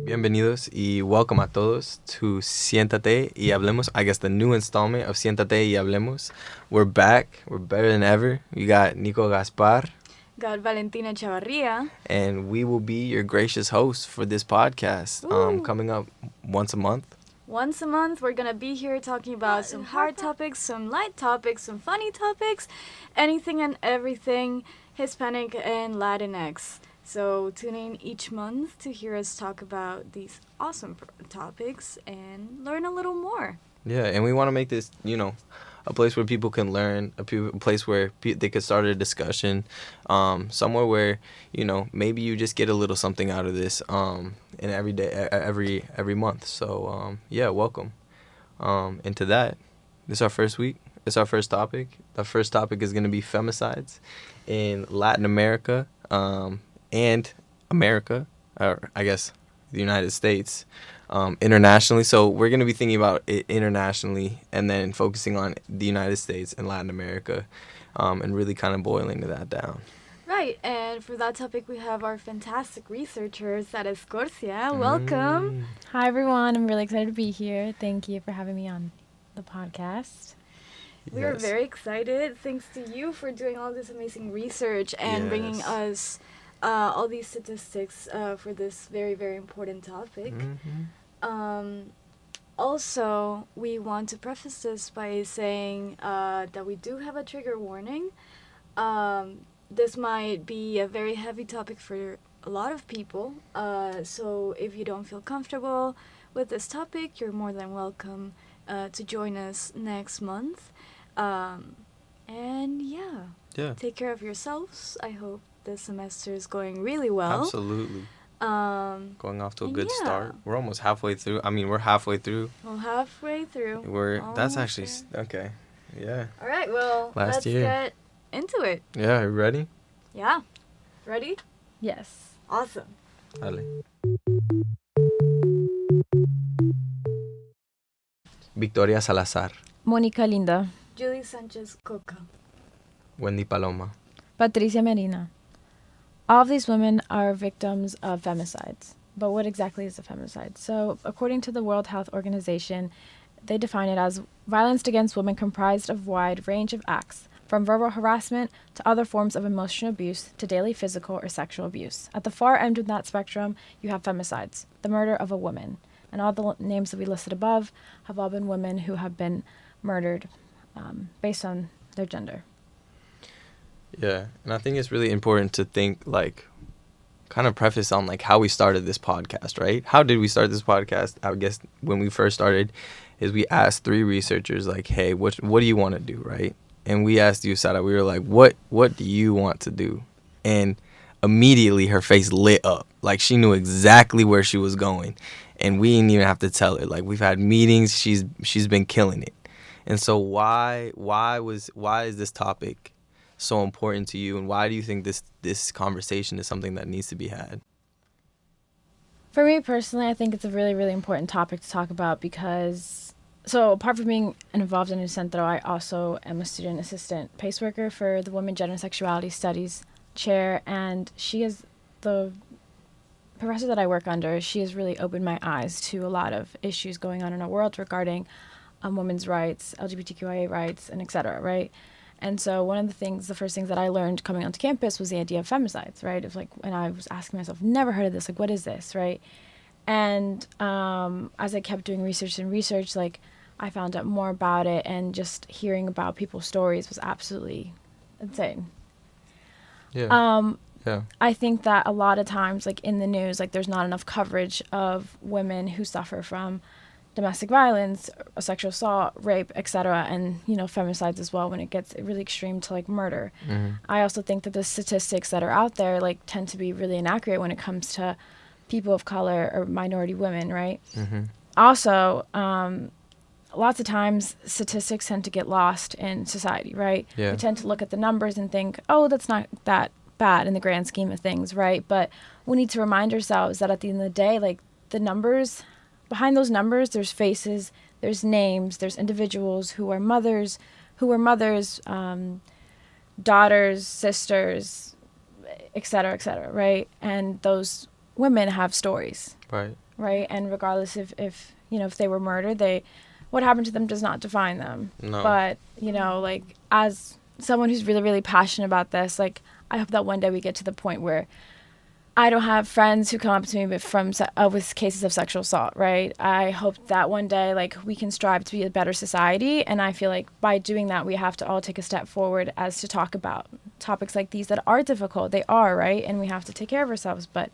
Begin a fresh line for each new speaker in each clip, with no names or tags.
Bienvenidos y welcome a todos to Sientate y Hablemos. I guess the new installment of Sientate y Hablemos. We're back. We're better than ever. We got Nico Gaspar.
Got Valentina Chavarria.
And we will be your gracious hosts for this podcast. Coming up once a month.
Once a month, we're going to be here talking about some hard topics, some light topics, some funny topics, anything and everything Hispanic and Latinx. So tune in each month to hear us talk about these awesome topics and learn a little more.
Yeah, and we want to make this, a place where people can learn, a place where they could start a discussion, somewhere where, maybe you just get a little something out of this in every day, every month. So, welcome. Into that, this is our first week. It's our first topic. The first topic is going to be femicides in Latin America and America, or I guess the United States. Internationally, so we're going to be thinking about it internationally and then focusing on the United States and Latin America and really kind of boiling that down.
Right, and for that topic we have our fantastic researcher, Sara Escorcia. Welcome.
Hi everyone, I'm really excited to be here. Thank you for having me on the podcast.
We are very excited. Thanks to you for doing all this amazing research and bringing us all these statistics for this very, very important topic. Also, we want to preface this by saying that we do have a trigger warning. This might be a very heavy topic for a lot of people. So if you don't feel comfortable with this topic, you're more than welcome to join us next month. Take care of yourselves. I hope this semester is going really well.
Absolutely. Going off to a good start. We're almost halfway through. I mean, we're halfway through.
Well, halfway through.
That's actually okay. Yeah.
All right. Well, let's get into it.
Yeah. Are you ready?
Yeah. Ready?
Yes.
Awesome.
Dale. Victoria Salazar.
Mónica Linda.
Julie Sanchez Coca.
Wendy Paloma.
Patricia Medina. All of these women are victims of femicides. But what exactly is a femicide? So, according to the World Health Organization, they define it as violence against women comprised of a wide range of acts, from verbal harassment to other forms of emotional abuse to daily physical or sexual abuse. At the far end of that spectrum, you have femicides, the murder of a woman. And all the names that we listed above have all been women who have been murdered based on their gender.
Yeah, and I think it's really important to think, kind of preface on, how we started this podcast, right? How did we start this podcast? I guess when we first started is we asked 3 researchers, hey, what do you want to do, right? And we asked you, Sara, we were like, what do you want to do? And immediately her face lit up. She knew exactly where she was going. And we didn't even have to tell her. We've had meetings. She's been killing it. And so why is this topic so important to you, and why do you think this conversation is something that needs to be had?
For me personally, I think it's a really, really important topic to talk about because, so apart from being involved in Centro, I also am a student assistant PACE worker for the Women, Gender, and Sexuality Studies chair, and she is the professor that I work under. She has really opened my eyes to a lot of issues going on in our world regarding women's rights, LGBTQIA rights, and et cetera, right? And so the first things that I learned coming onto campus was the idea of femicides, right? It was and I was asking myself, never heard of this, what is this, right? And as I kept doing research, I found out more about it, and just hearing about people's stories was absolutely insane.
Yeah.
I think that a lot of times, in the news, there's not enough coverage of women who suffer from domestic violence, sexual assault, rape, etc., and femicides as well when it gets really extreme to murder.
Mm-hmm.
I also think that the statistics that are out there tend to be really inaccurate when it comes to people of color or minority women, right?
Mm-hmm.
Also, lots of times statistics tend to get lost in society, right?
Yeah.
We tend to look at the numbers and think, oh, that's not that bad in the grand scheme of things, right? But we need to remind ourselves that at the end of the day, the numbers, behind those numbers, there's faces, there's names, there's individuals who are mothers, daughters, sisters, et cetera, right? And those women have stories,
Right.
right? And regardless if they were murdered, what happened to them does not define them.
No.
But, like, as someone who's really, really passionate about this, like, I hope that one day we get to the point where I don't have friends who come up to me with cases of sexual assault, right? I hope that one day, like, we can strive to be a better society. And I feel like by doing that, we have to all take a step forward as to talk about topics like these that are difficult. They are, right? And we have to take care of ourselves. But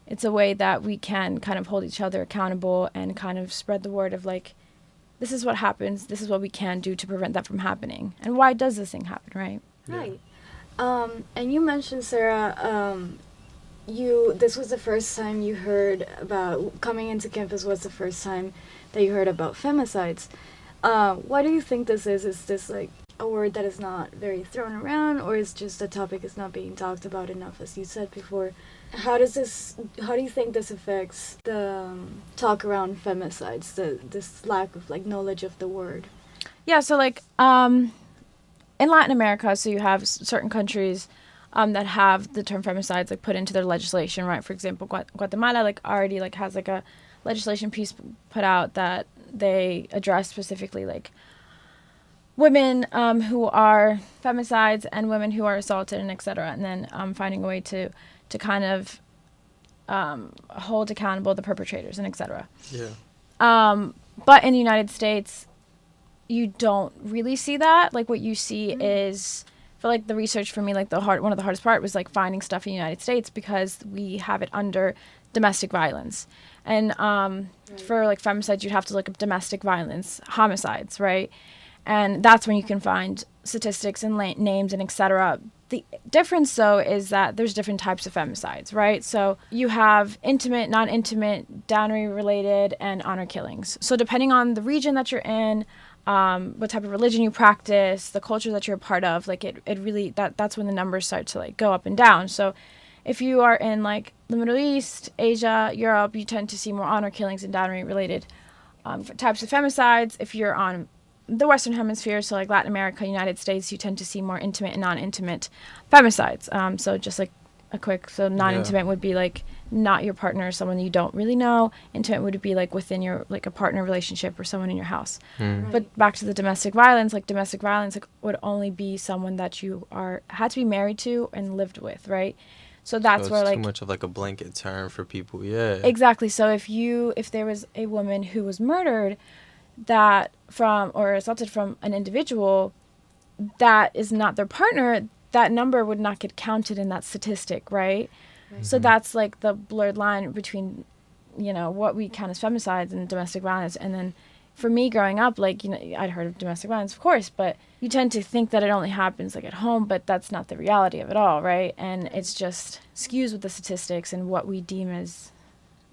it's a way that we can kind of hold each other accountable and kind of spread the word of, like, this is what happens. This is what we can do to prevent that from happening. And why does this thing happen, right?
Right. And you mentioned, Sarah, this was the first time you heard about, coming into campus was the first time that you heard about femicides. Why do you think this is? Is this like a word that is not very thrown around, or is just a topic is not being talked about enough, as you said before? How do you think this affects the talk around femicides, this lack of like knowledge of the word?
Yeah, so like in Latin America, so you have certain countries that have the term femicides like put into their legislation, right? For example, Guatemala like already like has like a legislation piece put out that they address specifically like women who are femicides and women who are assaulted and etc. And then finding a way to kind of hold accountable the perpetrators and etc.
Yeah.
But in the United States, you don't really see that. Like what you see is, for like the research for me, like one of the hardest part was like finding stuff in the United States because we have it under domestic violence. And for like femicides, you'd have to look up domestic violence, homicides, right? And that's when you can find statistics and names and etc. The difference, though, is that there's different types of femicides, right? So you have intimate, non-intimate, dowry-related, and honor killings. So depending on the region that you're in, what type of religion you practice, the culture that you're a part of, like it really, that's when the numbers start to like go up and down. So if you are in like the Middle East, Asia, Europe, you tend to see more honor killings and dowry-related types of femicides. If you're on the Western Hemisphere, so like Latin America, United States, you tend to see more intimate and non-intimate femicides. So just like so non-intimate would be like not your partner, someone you don't really know. Intimate would be like within your like a partner relationship or someone in your house.
Right.
But back to the domestic violence like would only be someone that you had to be married to and lived with, right? So that's where like
too much of like a blanket term for people. Yeah.
Exactly. So if there was a woman who was murdered or assaulted from an individual that is not their partner, that number would not get counted in that statistic, right?
Right.
So that's like the blurred line between, what we count as femicides and domestic violence. And then for me growing up, like, I'd heard of domestic violence, of course, but you tend to think that it only happens like at home, but that's not the reality of it all, right? And it's just skews with the statistics and what we deem as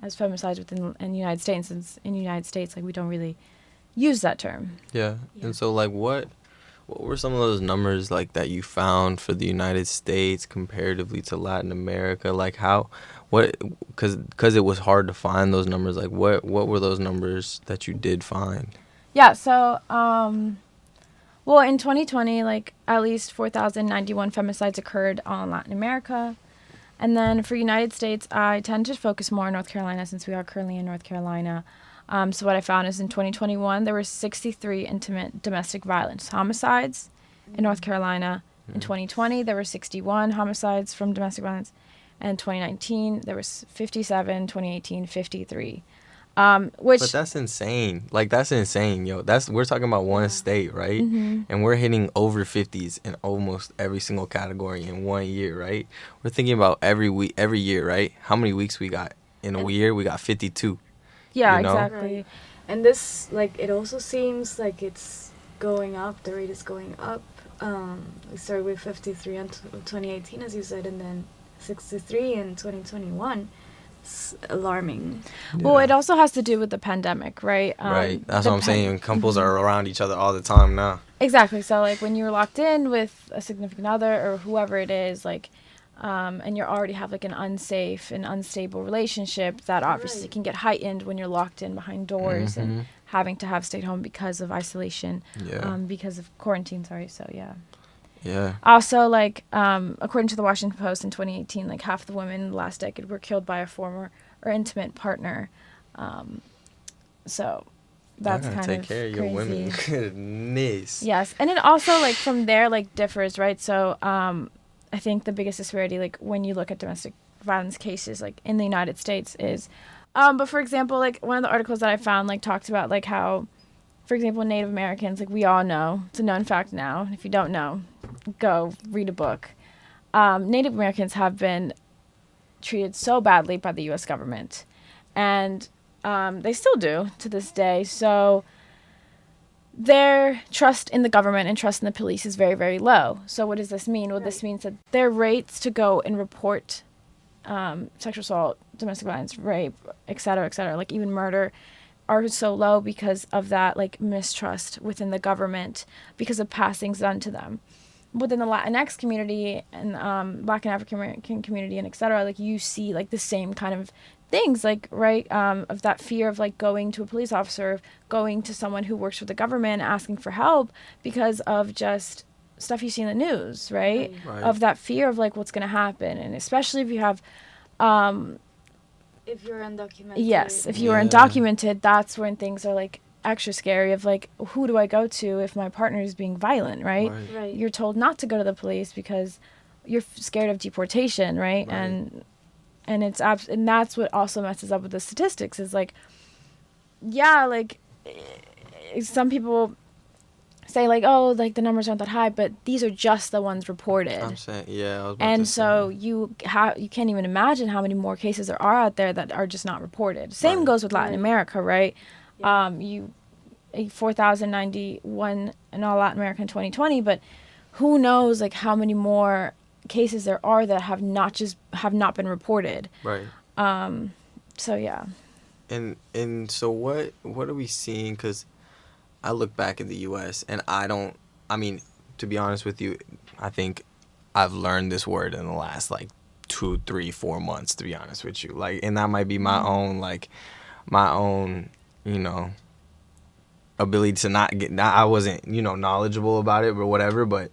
femicides in the United States. Since in the United States, like, we don't really use that term.
Yeah. And so like what were some of those numbers like that you found for the United States comparatively to Latin America? Like because it was hard to find those numbers, like what were those numbers that you did find?
Yeah, so well, in 2020, like at least 4,091 femicides occurred in Latin America. And then for United States, I tend to focus more on North Carolina since we are currently in North Carolina. So what I found is in 2021, there were 63 intimate domestic violence homicides in North Carolina. In 2020, there were 61 homicides from domestic violence. And in 2019, there was 57, 2018, 53. But
that's insane. Like, that's insane, yo. We're talking about one state, right?
Mm-hmm.
And we're hitting over 50s in almost every single category in 1 year, right? We're thinking about every year, right? How many weeks we got in a year? We got 52.
Yeah,
you know?
exactly.
Right. And this, like, it also seems like it's going up. The rate is going up. We started with 53 in 2018, as you said, and then 63 in 2021. It's alarming.
Yeah.
Well, it also has to do with the pandemic, right?
Right. That's what I'm saying. Couples are around each other all the time now.
Exactly. So, like, when you're locked in with a significant other or whoever it is, like, and you already have, like, an unsafe and unstable relationship, that obviously
Right.
can get heightened when you're locked in behind doors and having to have stayed home because of isolation,
Yeah.
because of quarantine, sorry. So, yeah.
Yeah.
Also, like, according to the Washington Post in 2018, like half the women in the last decade were killed by a former or intimate partner. So
Y'all
that's
gotta
kind
take
of
care of your women.
crazy.
Goodness.
Yes, and it also, like, from there, like, differs, right? So I think the biggest disparity, like, when you look at domestic violence cases, like, in the United States is, but for example, like, one of the articles that I found, like, talked about, like, how, for example, Native Americans, like, we all know, it's a known fact now. If you don't know, go read a book. Native Americans have been treated so badly by the U.S. government, and they still do to this day. So their trust in the government and trust in the police is very, very low. So what does this mean? Well, this means that their rates to go and report sexual assault, domestic violence, rape, et cetera, like even murder, are so low because of that, like, mistrust within the government because of past things done to them. Within the Latinx community and Black and African American community and et cetera, like, you see, like, the same kind of things, like, right, of that fear of, like, going to a police officer, going to someone who works for the government, asking for help because of just stuff you see in the news, right?
Right.
Of that fear of, like, what's going to happen. And especially if you have
If you're undocumented.
yes, if you are
Yeah.
undocumented, that's when things are, like, extra scary of, like, who do I go to if my partner is being violent, right?
Right.
You're told not to go to the police because you're scared of deportation, right?
Right.
And it's and that's what also messes up with the statistics is, like, yeah, like, some people say, like, oh, like, the numbers aren't that high, but these are just the ones reported.
I'm saying, yeah. I was about to
And so
say.
you can't even imagine how many more cases there are out there that are just not reported. Same
Right.
goes with Latin
Right.
America, right?
Yeah.
4,091 in all Latin America in 2020, but who knows, like, how many more cases there are that have not been reported.
Right.
So yeah.
And so what are we seeing? Because I look back in the U.S. and I mean, to be honest with you, I think I've learned this word in the last, like, 2, 3, 4 months, to be honest with you. Like, and that might be my own, you know, ability to I wasn't, knowledgeable about it or whatever, but,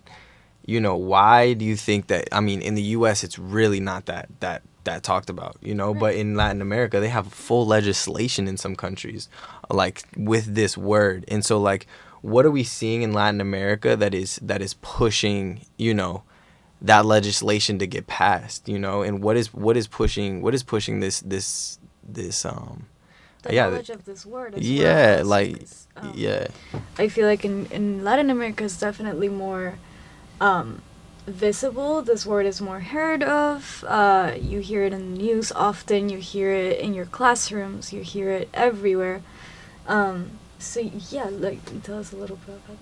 why do you think that, I mean, in the U.S. it's really not that talked about, but in Latin America they have full legislation in some countries, like, with this word. And so, like, what are we seeing in Latin America that is pushing, that legislation to get passed, and what is pushing this
The
yeah,
knowledge of this word as
yeah,
well.
like,
Is,
yeah,
I feel like in Latin America it's definitely more visible. This word is more heard of. You hear it in the news often. You hear it in your classrooms. You hear it everywhere. So yeah, like, tell us a little bit about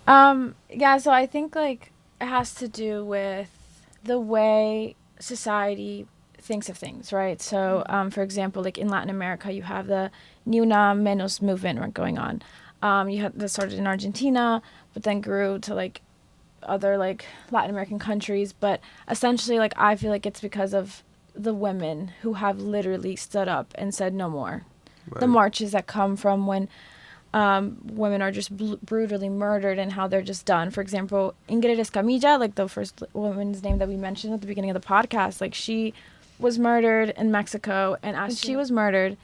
that.
Yeah, so I think, like, it has to do with the way society thinks of things, right? So, for example, like, in Latin America, you have the Ni Una Menos movement going on. You had that started in Argentina, but then grew to, like, other, like, Latin American countries. But essentially, like, I feel like it's because of the women who have literally stood up and said no more.
right.
The marches that come from when women are just brutally murdered and how they're just done. For example, Ingrid Escamilla, like the first woman's name that we mentioned at the beginning of the podcast, like, she was murdered in Mexico, and as she was murdered,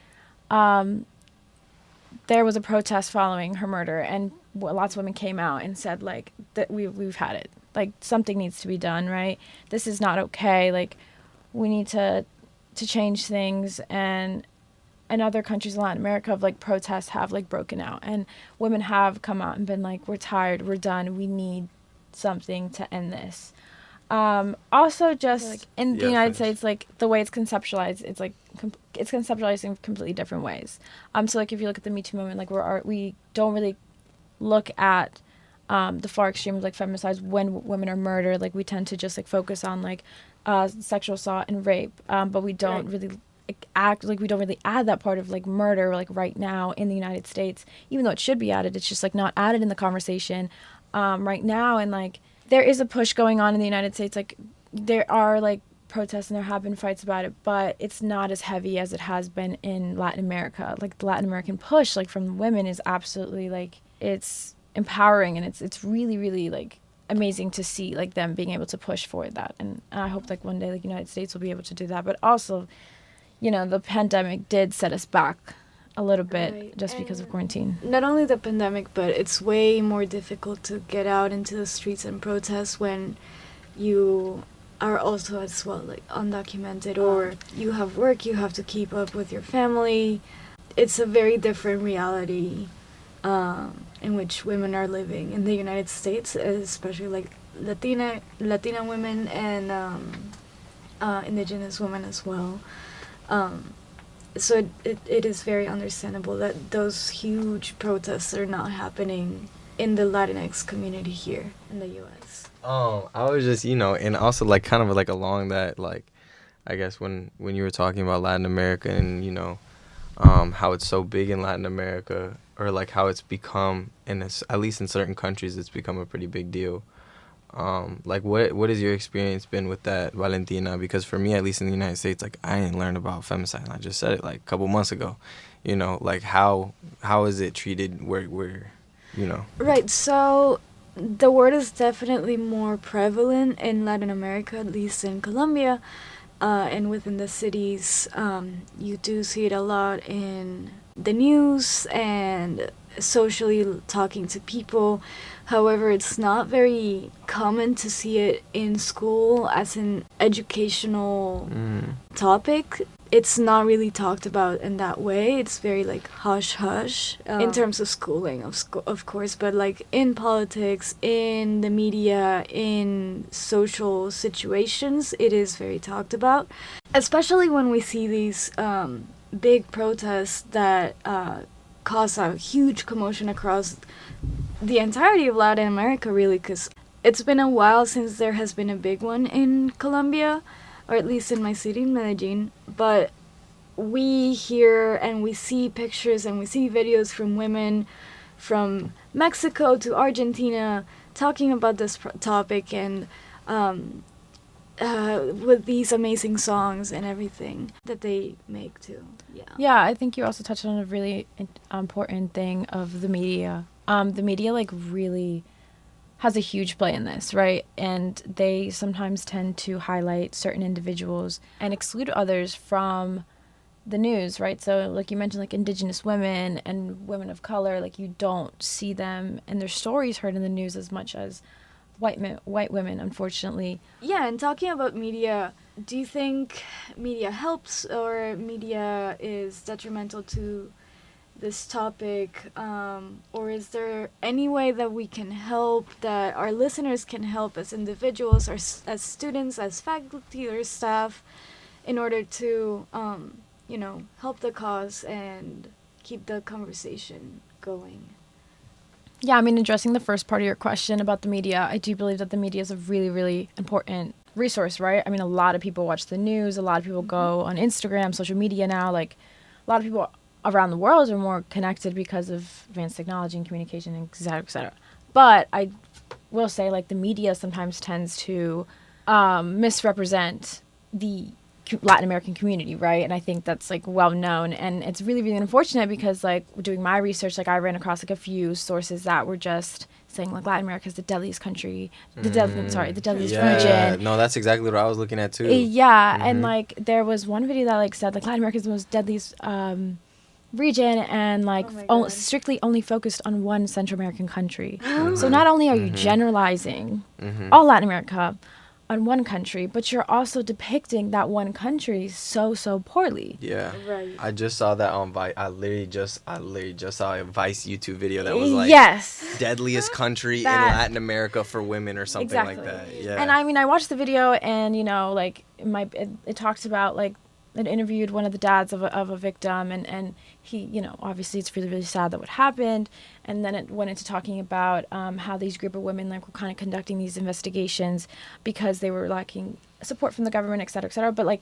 there was a protest following her murder, and lots of women came out and said, like, that we've had it. Like, something needs to be done, right? This is not okay. Like, we need to change things. And other countries in Latin America of, like, protests have, like, broken out, and women have come out and been like, we're tired, we're done, we need something to end this. Also, just like in the United States, like, the way it's conceptualized, it's like it's conceptualized in completely different ways. So, like, if you look at the Me Too movement, like, we don't really look at the far extremes, like femicides, when women are murdered. Like, we tend to just, like, focus on, like, sexual assault and rape, but we don't really we don't really add that part of, like, murder, like, right now in the United States, even though it should be added. It's just, like, not added in the conversation right now. And, like, there is a push going on in the United States. Like, there are, like, protests and there have been fights about it, but it's not as heavy as it has been in Latin America. Like, the Latin American push, like, from women is absolutely, like, it's empowering, and it's really, really, like, amazing to see like them being able to push for that, and I hope like one day like United States will be able to do that. But also, you know, the pandemic did set us back a little bit,
Right.
just because of quarantine.
Not only the pandemic, but it's way more difficult to get out into the streets and protest when you are also as well like undocumented, or you have work, you have to keep up with your family. It's a very different reality in which women are living in the United States, especially like Latina women and indigenous women as well. So it is very understandable that those huge protests are not happening in the Latinx community here in the U.S.
I was just, you know, and also like kind of like along that, like, I guess when you were talking about Latin America and, you know, how it's so big in Latin America, or like how it's become, and at least in certain countries, it's become a pretty big deal. Like what has your experience been with that, Valentina? Because for me, at least in the United States, like I didn't learn about femicide. I just said it like a couple months ago. You know, like how is it treated where you know?
Right. So the word is definitely more prevalent in Latin America, at least in Colombia, and within the cities. You do see it a lot in the news and socially talking to people. However, it's not very common to see it in school as an educational topic. It's not really talked about in that way. It's very like hush hush in terms of schooling, of course, but like in politics, in the media, in social situations, it is very talked about, especially when we see these big protests that cause a huge commotion across the entirety of Latin America, really, because it's been a while since there has been a big one in Colombia, or at least in my city, Medellin. But we hear and we see pictures and we see videos from women from Mexico to Argentina talking about this topic, and with these amazing songs and everything that they make too.
Yeah, I think you also touched on a really important thing of the media. The media like really has a huge play in this, right? And they sometimes tend to highlight certain individuals and exclude others from the news, right? So like you mentioned, like indigenous women and women of color, like you don't see them and their stories heard in the news as much as white women, unfortunately.
Yeah, and talking about media, do you think media helps or media is detrimental to this topic, or is there any way that we can help, that our listeners can help as individuals or as students, as faculty or staff, in order to help the cause and keep the conversation going?
Yeah, I mean, addressing the first part of your question about the media, I do believe that the media is a really, really important resource, right? I mean, a lot of people watch the news, a lot of people go on Instagram, social media now, like a lot of people around the world are more connected because of advanced technology and communication, and et cetera, et cetera. But I will say, like, the media sometimes tends to misrepresent the Latin American community, right? And I think that's, like, well known. And it's really, really unfortunate because, like, doing my research, like, I ran across, like, a few sources that were just saying, like, Latin America is the deadliest country, the deadliest region.
No, that's exactly what I was looking at, too.
Yeah, and, like, there was one video that, like, said, like, Latin America is the most deadliest region, and like strictly only focused on one Central American country. So not only are you generalizing all Latin America on one country, but you're also depicting that one country so poorly.
Yeah.
Right.
I just saw that on Vice. I literally just saw a Vice YouTube video that was like,
yes,
deadliest country in Latin America for women or something like that. Yeah.
And I mean, I watched the video, and you know, like it talks about, like, it interviewed one of the dads of a victim, and he, you know, obviously it's really, really sad that what happened. And then it went into talking about how these group of women, like, were kind of conducting these investigations because they were lacking support from the government, et cetera, but like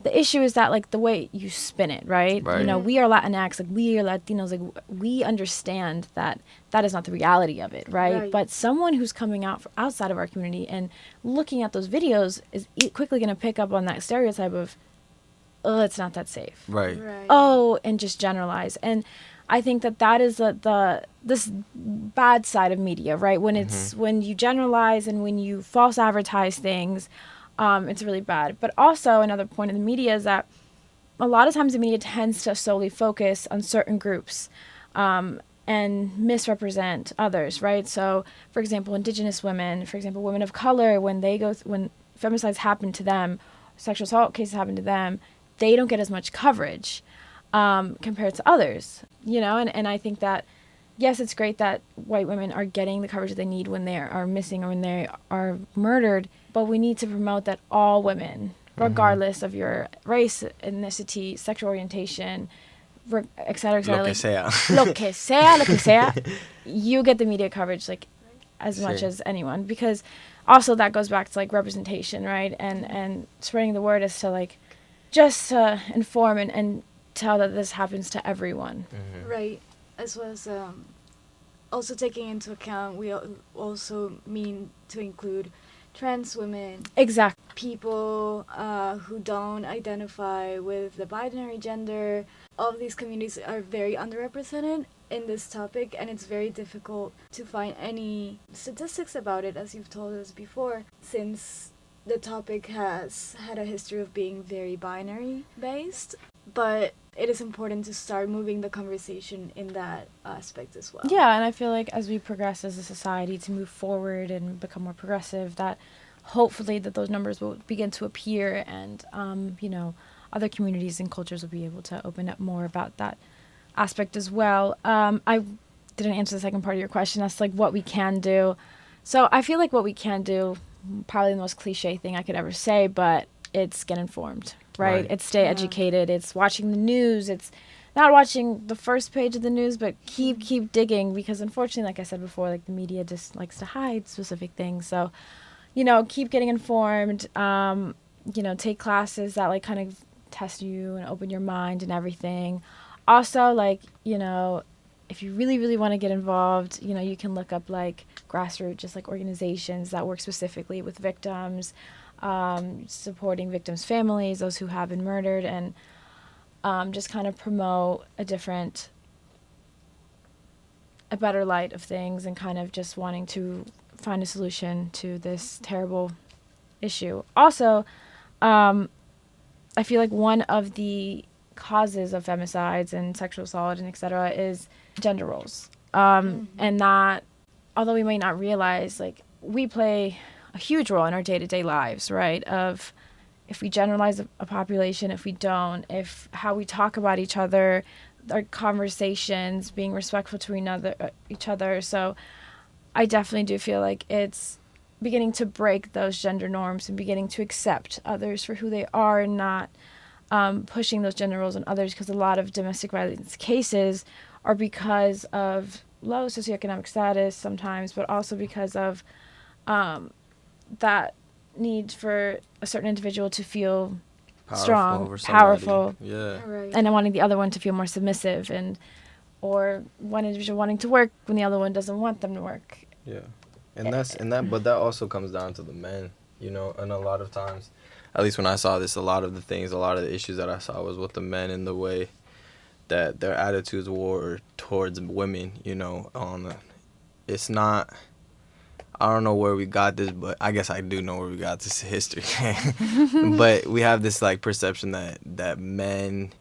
the issue is that, like, the way you spin it, right? You know, we are Latinx, like, we are Latinos, like, we understand that that is not the reality of it, right? But someone who's coming out from outside of our community and looking at those videos is quickly going to pick up on that stereotype of, oh, it's not that safe.
Right.
Oh, and just generalize. And I think that is this bad side of media, right? When it's when you generalize and when you false advertise things, it's really bad. But also another point of the media is that a lot of times the media tends to solely focus on certain groups and misrepresent others, right? So, for example, Indigenous women, for example, women of color, when when femicides happen to them, sexual assault cases happen to them, they don't get as much coverage compared to others, you know? And I think that, yes, it's great that white women are getting the coverage that they need when they are missing or when they are murdered, but we need to promote that all women, regardless of your race, ethnicity, sexual orientation, et cetera,
Lo que
like,
sea.
lo que sea, you get the media coverage, like, as much as anyone, because also that goes back to, like, representation, right? And spreading the word is to, like, just to inform and tell that this happens to everyone.
Right. As well as also taking into account, we also mean to include trans women,
Exactly.
people who don't identify with the binary gender. All of these communities are very underrepresented in this topic, and it's very difficult to find any statistics about it, as you've told us before, since the topic has had a history of being very binary based. But it is important to start moving the conversation in that aspect as well.
Yeah, and I feel like as we progress as a society to move forward and become more progressive, that hopefully that those numbers will begin to appear, and you know, other communities and cultures will be able to open up more about that aspect as well. I didn't answer the second part of your question. That's like what we can do. So I feel like what we can do, probably the most cliche thing I could ever say, but it's get informed, right? It's stay educated. It's watching the news. It's not watching the first page of the news, but keep digging, because unfortunately, like I said before, like the media just likes to hide specific things. So, you know, keep getting informed. You know, take classes that like kind of test you and open your mind and everything. Also, like, you know, if you really, really want to get involved, you know, you can look up like grassroots, just like organizations that work specifically with victims, supporting victims' families, those who have been murdered, and just kind of promote a better light of things, and kind of just wanting to find a solution to this terrible issue. Also, I feel like one of the causes of femicides and sexual assault and etc. is gender roles. And that, although we may not realize, like, we play a huge role in our day-to-day lives, right? Of if we generalize a population, if we don't, if how we talk about each other, our conversations, being respectful to each other. So I definitely do feel like it's beginning to break those gender norms and beginning to accept others for who they are, and not pushing those gender roles on others, because a lot of domestic violence cases are because of low socioeconomic status sometimes, but also because of that need for a certain individual to feel strong, powerful, and wanting the other one to feel more submissive, or one individual wanting to work when the other one doesn't want them to work.
Yeah, but that also comes down to the men, you know, and a lot of times, at least when I saw this, a lot of the issues that I saw was with the men, and the way that their attitudes were towards women, you know. It's not, I don't know where we got this, but I guess I do know where we got this history. But we have this like perception that men,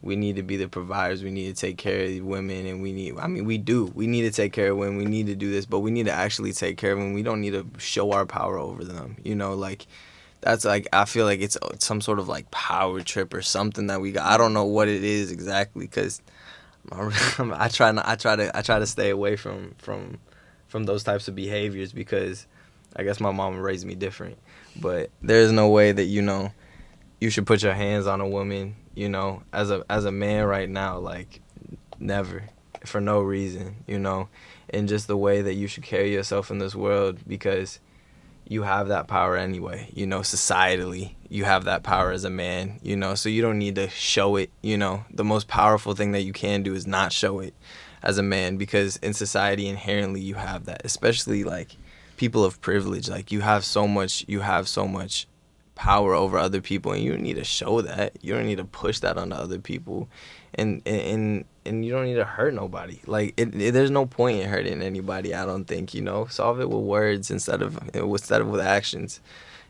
we need to be the providers, we need to take care of women, and we need to take care of women, we need to do this, but we need to actually take care of them. We don't need to show our power over them, you know, like, that's like, I feel like it's some sort of like power trip or something that we got. I don't know what it is exactly, because I try to stay away from those types of behaviors, because I guess my mom raised me different. But there's no way that, you know, you should put your hands on a woman, you know, as a man right now, like, never, for no reason, you know, and just the way that you should carry yourself in this world, because you have that power anyway, you know, societally, you have that power as a man, you know, so you don't need to show it, you know. The most powerful thing that you can do is not show it as a man, because in society inherently you have that, especially like people of privilege, like you have so much power over other people, and you don't need to show that. You don't need to push that onto other people, and you don't need to hurt nobody. Like there's no point in hurting anybody. I don't think, solve it with words instead of with actions.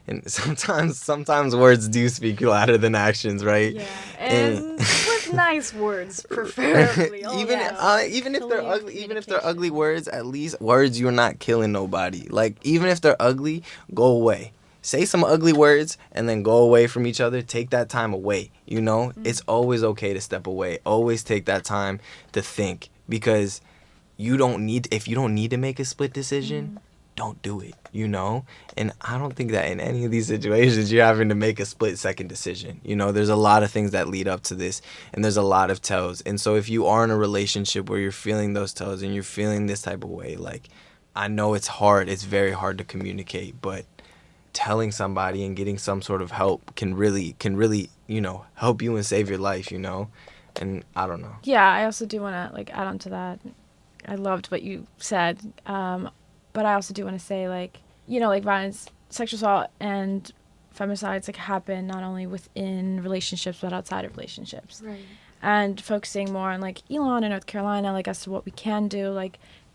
And sometimes words do speak louder than actions, right?
Yeah, and with nice words, preferably.
Even if they're ugly words, at least words, you're not killing nobody. Like, even if they're ugly, go away. Say some ugly words and then go away from each other. Take that time away, It's always okay to step away. Always take that time to think, because if you don't need to make a split decision, don't do it, And I don't think that in any of these situations you're having to make a split-second decision. There's a lot of things that lead up to this, and there's a lot of tells. And so if you are in a relationship where you're feeling those tells and you're feeling this type of way, like, I know it's hard. It's very hard to communicate, but telling somebody and getting some sort of help can really, help you and save your life, And I don't know.
Yeah, I also do want to, add on to that. I loved what you said. But I also do want to say, violence, sexual assault, and femicides, happen not only within relationships, but outside of relationships.
Right.
And focusing more on, Elon in North Carolina, as to what we can do,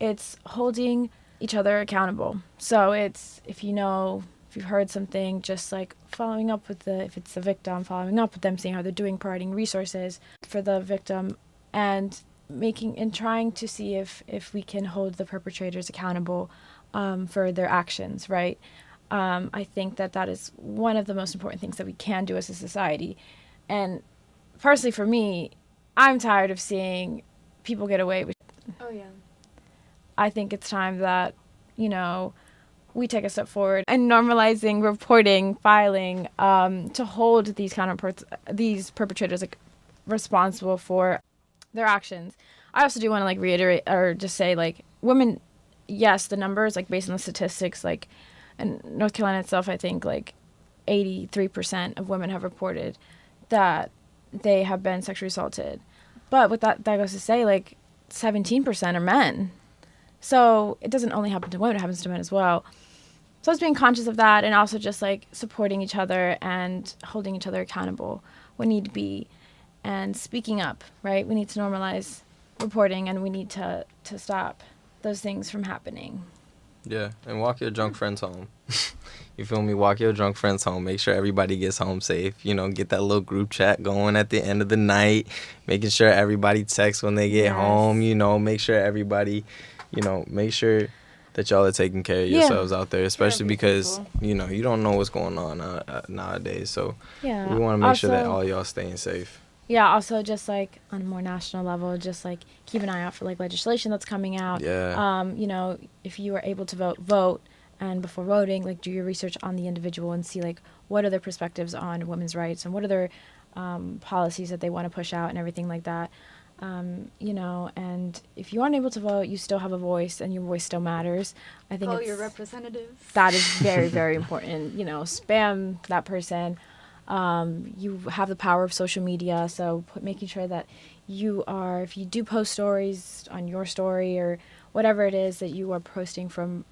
it's holding each other accountable. So it's, if you've heard something, just, following up with if it's the victim, following up with them, seeing how they're doing, providing resources for the victim, and trying to see if we can hold the perpetrators accountable for their actions, right? I think that is one of the most important things that we can do as a society. And personally, for me, I'm tired of seeing people get away with.
Oh yeah.
I think it's time that, we take a step forward and normalizing reporting, filing, to hold these perpetrators responsible for their actions. I also do want to reiterate or just say women, yes, the numbers based on the statistics, in North Carolina itself, I think 83% of women have reported that they have been sexually assaulted. But with that goes to say 17% are men. So it doesn't only happen to women, it happens to men as well. So it's being conscious of that, and also just supporting each other and holding each other accountable when need be, and speaking up, right? We need to normalize reporting, and we need to stop those things from happening.
Yeah, and walk your drunk friends home. You feel me? Walk your drunk friends home. Make sure everybody gets home safe. Get that little group chat going at the end of the night. Making sure everybody texts when they get home. Make sure everybody, make sure that y'all are taking care of yourselves out there, especially because, you don't know what's going on nowadays. So we want to make sure that all y'all staying safe.
Yeah, also just on a more national level, just keep an eye out for legislation that's coming out.
Yeah.
If you are able to vote, and before voting, do your research on the individual and see what are their perspectives on women's rights and what are their policies that they want to push out and everything like that. And if you aren't able to vote, you still have a voice, and your voice still matters. I think
call your representatives.
That is very, very important. Spam that person. You have the power of social media, so making sure that if you do post stories on your story or whatever it is, that you are posting from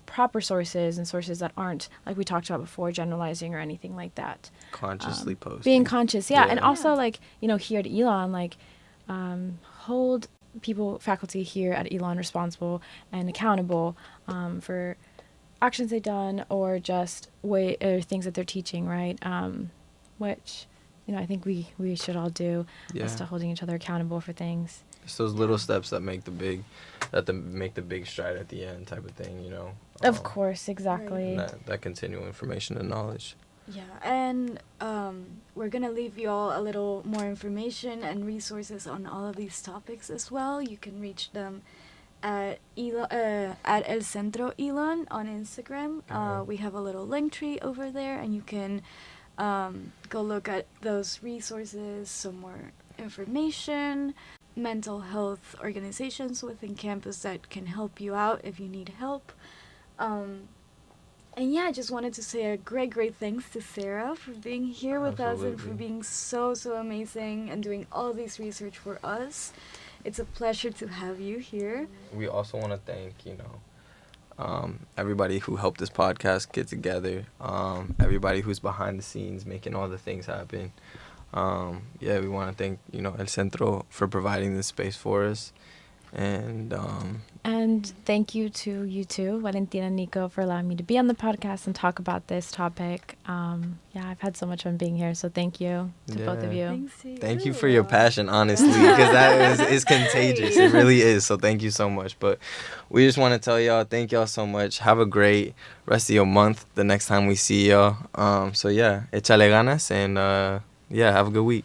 proper sources and sources that aren't, like we talked about before, generalizing or anything like that.
Consciously posting.
Being conscious, yeah. And also, here at Elon, hold faculty here at Elon responsible and accountable for actions they've done or just things that they're teaching, right? Which, I think we should all do as to holding each other accountable for things.
It's those little steps that make the big stride at the end type of thing,
Of course, exactly.
And that continual information and knowledge.
Yeah, and we're going to leave you all a little more information and resources on all of these topics as well. You can reach them at El Centro Elon on Instagram. We have a little link tree over there, and you can go look at those resources, some more information, mental health organizations within campus that can help you out if you need help. And yeah, I just wanted to say a great thanks to Sarah for being here with us and for being so amazing and doing all this research for us. It's a pleasure to have you here.
We also want to thank, everybody who helped this podcast get together, everybody who's behind the scenes making all the things happen. Yeah, we want to thank, El Centro for providing this space for us.
And thank you to you two, Valentina and Nico, for allowing me to be on the podcast and talk about this topic. I've had so much fun being here, so thank you to both of you.
Thank you for your passion, honestly, because that is contagious. It really is, so thank you so much. But we just want to tell y'all, thank y'all so much. Have a great rest of your month the next time we see y'all. So yeah, échale ganas, and have a good week.